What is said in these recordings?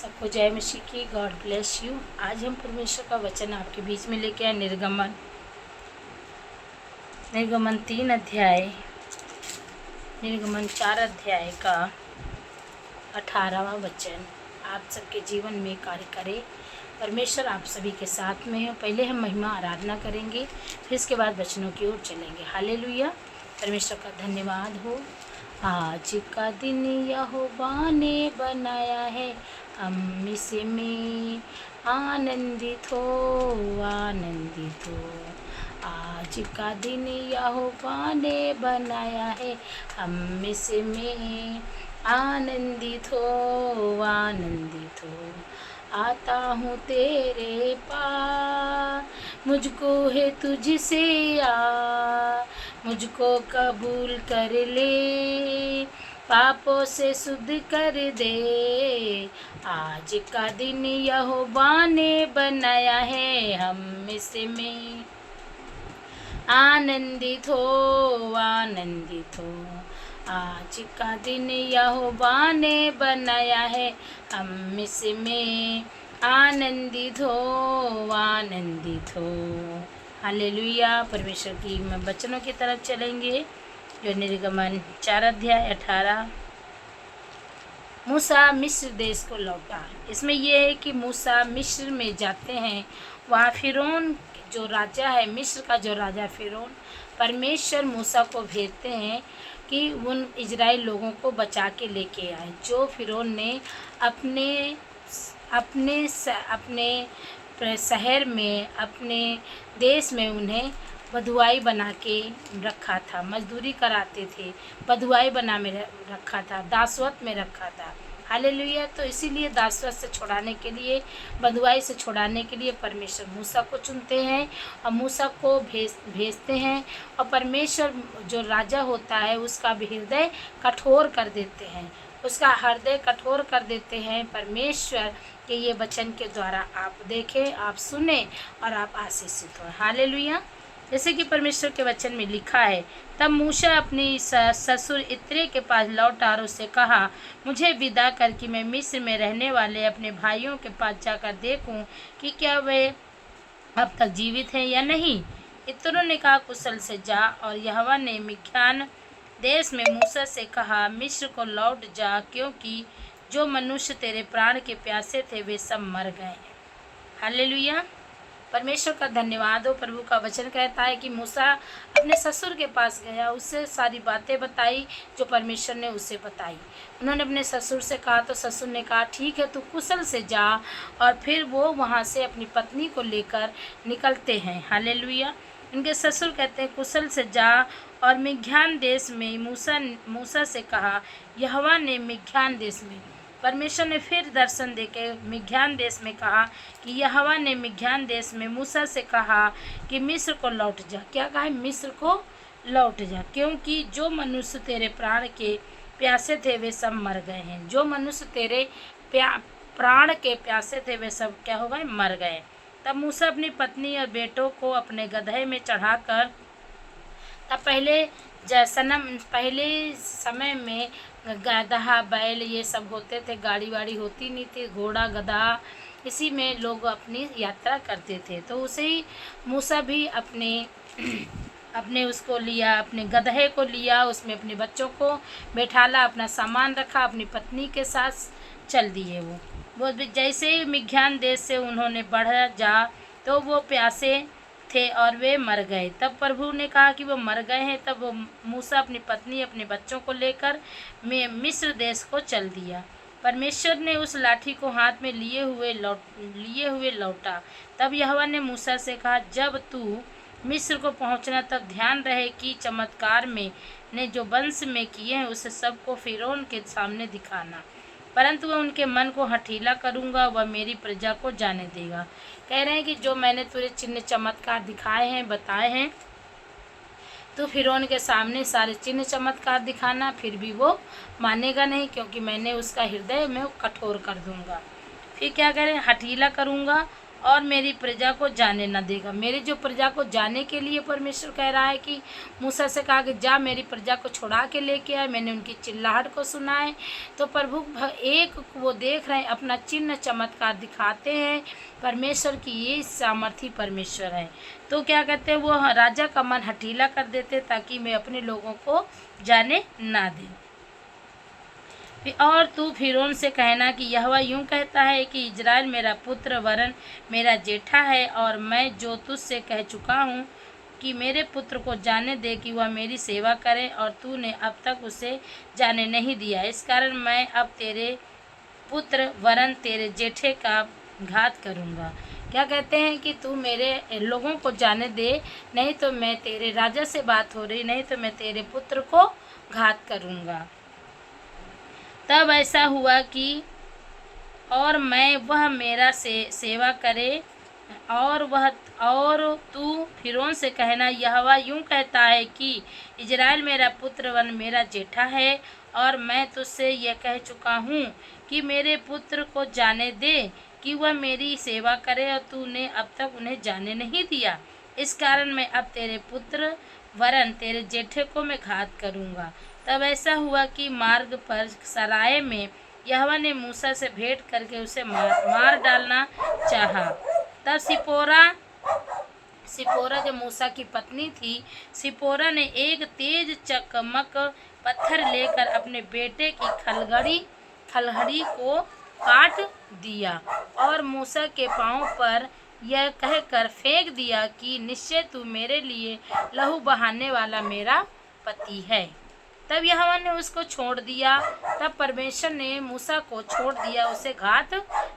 सबको जय मसीह की। God bless you. आज हम परमेश्वर का वचन आपके बीच में लेके आए निर्गमन 4 अध्याय का 18वां वचन आप सबके जीवन में कार्य करे। परमेश्वर आप सभी के साथ में है। पहले हम महिमा आराधना करेंगे, फिर इसके बाद वचनों की ओर चलेंगे। हालेलुया। परमेश्वर का धन्यवाद हो। आज का दिन यहोवा ने बनाया है, हम इसी में आनंदित हो, आनंदित हो। आज का दिन यहोवा ने बनाया है, हम इसी में आनंदित हो, आनंदित हो। आता हूँ तेरे पास, मुझको है तुझसे यार, मुझको कबूल कर ले, पापों से शुद्ध कर दे। आज का दिन यहोवा ने बनाया है, हम इसमें आनंदित हो, आनंदित हो। आज का दिन यहोवा ने बनाया है, हम इसमें आनंदित हो, आनंदित हो। हालेलुया। परमेश्वर की वचनों की तरफ चलेंगे जो निर्गमन 4 अध्याय 18। मूसा मिस्र देश को लौटा। इसमें यह है कि मूसा मिस्र में जाते हैं। वहाँ फिरौन जो राजा है, मिस्र का जो राजा फिरौन, परमेश्वर मूसा को भेजते हैं कि उन इजराइल लोगों को बचा के लेके आए, जो फिरौन ने अपने अपने अपने शहर में, अपने देश में उन्हें बधुआई बना के रखा था, मजदूरी कराते थे, बधुआई बना में रखा था, दासवत में रखा था। हालेलुया। तो इसीलिए दासवत से छुड़ाने के लिए, बधुआई से छुड़ाने के लिए परमेश्वर मूसा को चुनते हैं और मूसा को भेजते हैं। और परमेश्वर जो राजा होता है उसका भी हृदय कठोर कर देते हैं, उसका हृदय कठोर कर देते हैं परमेश्वर के ये वचन के द्वारा। आप देखें, आप सुने और आप आशीषित हो। हालेलुया। जैसे कि परमेश्वर के वचन में लिखा है, तब मूसा अपनी ससुर इत्रे के पास लौटा और उससे कहा, मुझे विदा कर कि मैं मिस्र में रहने वाले अपने भाइयों के पास जाकर देखूं कि क्या वे अब तक जीवित हैं या नहीं। इत्रो ने कहा, कुशल से जा। और यहोवा ने मिद्यान देश में मूसा से कहा, मिस्र को लौट जा, क्योंकि जो मनुष्य तेरे प्राण के प्यासे थे वे सब मर गए हैं। हालेलुया। परमेश्वर का धन्यवाद हो। प्रभु का वचन कहता है कि मूसा अपने ससुर के पास गया, उससे सारी बातें बताई जो परमेश्वर ने उसे बताई। उन्होंने अपने ससुर से कहा तो ससुर ने कहा, ठीक है, तू कुशल से जा। और फिर वो वहाँ से अपनी पत्नी को लेकर निकलते हैं। हालेलुया। उनके ससुर कहते हैं, कुशल से जा। और मिद्यान देश में मूसा से कहा, यहोवा ने मिद्यान देश में, परमेश्वर ने फिर दर्शन देके मिद्यान देश में कहा कि यहोवा ने मिद्यान देश में मूसा से कहा कि मिस्र को लौट जा। क्या कहा है? मिस्र को लौट जा, क्योंकि जो मनुष्य तेरे प्राण के प्यासे थे वे सब मर गए हैं। जो मनुष्य तेरे प्राण के प्यासे थे वे सब क्या हो गए? मर गए। तब मूसा अपनी पत्नी और बेटों को अपने गदहे में चढ़ाकर, तब पहले समय में गधा बैल ये सब होते थे, गाड़ी वाड़ी होती नहीं थी, घोड़ा गधा, इसी में लोग अपनी यात्रा करते थे। तो उसे ही मूसा भी अपने उसको लिया, अपने गधे को लिया, उसमें अपने बच्चों को बैठाला, अपना सामान रखा, अपनी पत्नी के साथ चल दिए। वो जैसे ही मिद्यान देश से उन्होंने बढ़ा जा तो वो प्यासे थे और वे मर गए। तब प्रभु ने कहा कि वो मर गए हैं। तब वो मूसा अपनी पत्नी, अपने बच्चों को लेकर मिस्र देश को चल दिया। परमेश्वर ने उस लाठी को हाथ में लिए हुए लौटा। तब यहोवा ने मूसा से कहा, जब तू मिस्र को पहुंचना तब ध्यान रहे कि चमत्कार में ने जो वंश में किए हैं उसे सबको फिरौन के सामने दिखाना, परंतु वह उनके मन को हठीला करूँगा, वह मेरी प्रजा को जाने देगा। कह रहे हैं कि जो मैंने तुझे चिन्ह चमत्कार दिखाए हैं, बताए हैं, तो फिरौन के सामने सारे चिन्ह चमत्कार दिखाना, फिर भी वो मानेगा नहीं, क्योंकि मैंने उसका हृदय में कठोर कर दूंगा। फिर क्या करें? हठीला करूँगा और मेरी प्रजा को जाने न देगा। मेरी जो प्रजा को जाने के लिए परमेश्वर कह रहा है कि मूसा से कहा कि जा मेरी प्रजा को छुड़ा के लेके आए, मैंने उनकी चिल्लाहट को सुना है। तो प्रभु एक वो देख रहे हैं, अपना चिन्ह चमत्कार दिखाते हैं परमेश्वर की, ये सामर्थी परमेश्वर है। तो क्या कहते हैं, वो राजा का मन हठीला कर देते ताकि मैं अपने लोगों को जाने ना दे। और तू फिरौन से कहना कि यहोवा यूँ कहता है कि इज़राइल मेरा पुत्र वरन मेरा जेठा है, और मैं जो तुझसे कह चुका हूँ कि मेरे पुत्र को जाने दे कि वह मेरी सेवा करे, और तूने अब तक उसे जाने नहीं दिया। इस कारण मैं अब तेरे पुत्र वरन तेरे जेठे का घात करूँगा। क्या कहते हैं कि तू मेरे लोगों को जाने दे, नहीं तो मैं तेरे राजा से बात हो रही, नहीं तो मैं तेरे पुत्र को घात करूँगा। तब ऐसा हुआ कि और मैं वह मेरा सेवा करे, और तू फिरौन से कहना यहोवा यूँ कहता है कि इज़राइल मेरा पुत्र वन मेरा जेठा है, और मैं तुझसे यह कह चुका हूँ कि मेरे पुत्र को जाने दे कि वह मेरी सेवा करे, और तूने अब तक उन्हें जाने नहीं दिया। इस कारण मैं अब तेरे पुत्र वरन तेरे जेठे को मैं घात करूँगा। तब ऐसा हुआ कि मार्ग पर सराय में यहोवा ने मूसा से भेंट करके उसे मार डालना चाहा। तब सिपोरा जो मूसा की पत्नी थी, सिपोरा ने एक तेज चकमक पत्थर लेकर अपने बेटे की खलहड़ी को काट दिया और मूसा के पांव पर यह कहकर फेंक दिया कि निश्चय तू मेरे लिए लहू बहाने वाला मेरा पति है। तब यहोवा ने उसको छोड़ दिया। तब परमेश्वर ने मूसा को छोड़ दिया, उसे घात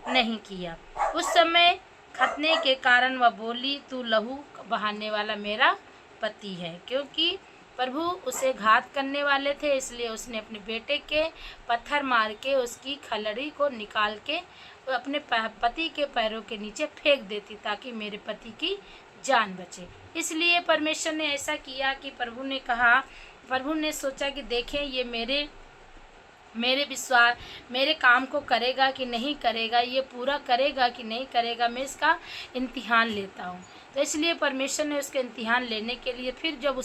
नहीं किया। उस समय खतने के कारण वह बोली, तू लहू बहाने वाला मेरा पति है। क्योंकि प्रभु उसे घात करने वाले थे, इसलिए उसने अपने बेटे के पत्थर मार के उसकी खलड़ी को निकाल के अपने पति के पैरों के नीचे फेंक देती ताकि मेरे पति की जान बचे। इसलिए परमेश्वर ने ऐसा किया कि प्रभु ने सोचा कि देखें ये मेरे विश्वास मेरे काम को करेगा कि नहीं करेगा, ये पूरा करेगा कि नहीं करेगा, मैं इसका इम्तिहान लेता हूँ। तो इसलिए परमेश्वर ने उसके इम्तिहान लेने के लिए फिर जब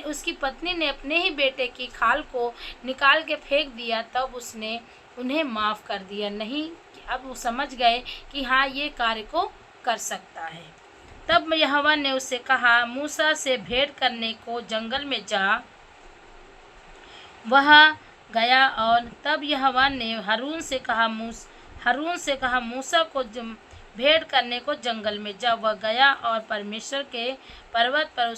उसकी पत्नी ने अपने ही बेटे की खाल को निकाल के फेंक दिया, तब उसने उन्हें माफ़ कर दिया। नहीं, अब वो समझ गए कि हाँ ये कार्य को कर सकता है। तब यहोवा ने उससे कहा, मूसा से भेंट करने को जंगल में जा। वह गया, और तब यहोवा ने हारून से कहा मूसा को भेंट करने को जंगल में जा। वह गया और परमेश्वर के पर्वत पर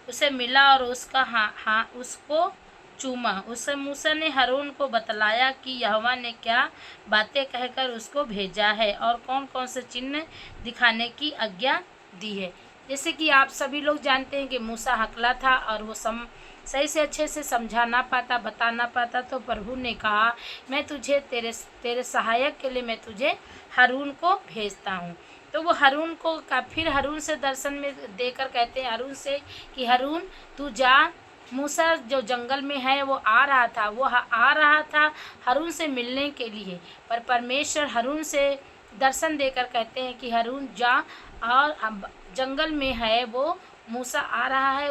उसे मिला और उसको चूमा। उसे मूसा ने हारून को बतलाया कि यहोवा ने क्या बातें कहकर उसको भेजा है और कौन कौन से चिन्ह दिखाने की आज्ञा दी है। जैसे कि आप सभी लोग जानते हैं कि मूसा हकला था और वो सही से अच्छे से समझा ना पाता, बता ना पाता, तो प्रभु ने कहा मैं तुझे तेरे सहायक के लिए मैं तुझे हारून को भेजता हूँ। तो वो हारून को फिर हारून से दर्शन में देकर कहते हैं हारून से कि हारून तू जा। मूसा जो जंगल में है वो आ रहा था हारून से मिलने के लिए, पर परमेश्वर हारून से दर्शन देकर कहते हैं कि हारून जा, और जंगल में है वो मूसा आ रहा है,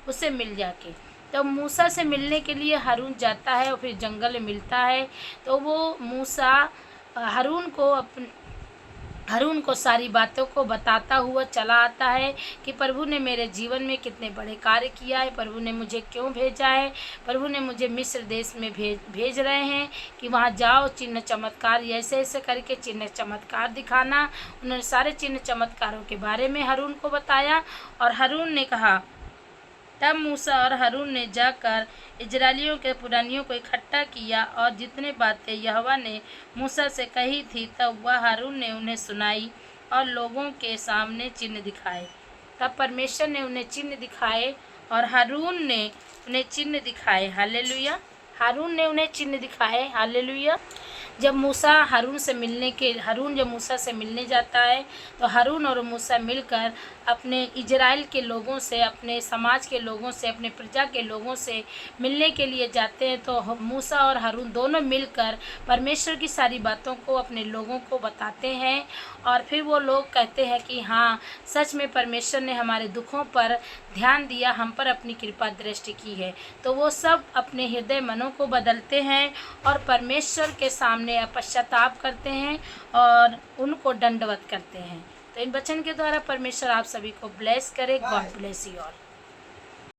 उससे मिल जाके। तो मूसा से मिलने के लिए हारून जाता है और फिर जंगल में मिलता है। तो वो मूसा हारून को सारी बातों को बताता हुआ चला आता है कि प्रभु ने मेरे जीवन में कितने बड़े कार्य किया है, प्रभु ने मुझे क्यों भेजा है, प्रभु ने मुझे मिस्र देश में भेज रहे हैं कि वहाँ जाओ, चिन्ह चमत्कार ऐसे ऐसे करके चिन्ह चमत्कार दिखाना। उन्होंने सारे चिन्ह चमत्कारों के बारे में हारून को बताया। और हारून ने कहा, तब मूसा और हारून ने जाकर इजराइलियों के पुरानियों को इकट्ठा किया और जितने बातें यहोवा ने मूसा से कही थी तब वह हारून ने उन्हें सुनाई और लोगों के सामने चिन्ह दिखाए। तब परमेश्वर ने उन्हें चिन्ह दिखाए और हारून ने उन्हें चिन्ह दिखाए। हालेलुया। हारून ने उन्हें चिन्ह दिखाए। हालेलुया। जब मूसा से मिलने जाता है तो हारून और मूसा मिलकर अपने इजराइल के लोगों से, अपने समाज के लोगों से, अपने प्रजा के लोगों से मिलने के लिए जाते हैं। तो मूसा और हारून दोनों मिलकर परमेश्वर की सारी बातों को अपने लोगों को बताते हैं और फिर वो लोग कहते हैं कि हाँ, सच में परमेश्वर ने हमारे दुखों पर ध्यान दिया, हम पर अपनी कृपा दृष्टि की है। तो वो सब अपने हृदय मनों को बदलते हैं और परमेश्वर के सामने पश्चाताप करते हैं और उनको दंडवत करते हैं। तो इन वचन के द्वारा परमेश्वर आप सभी को ब्लेस करे। God bless you all.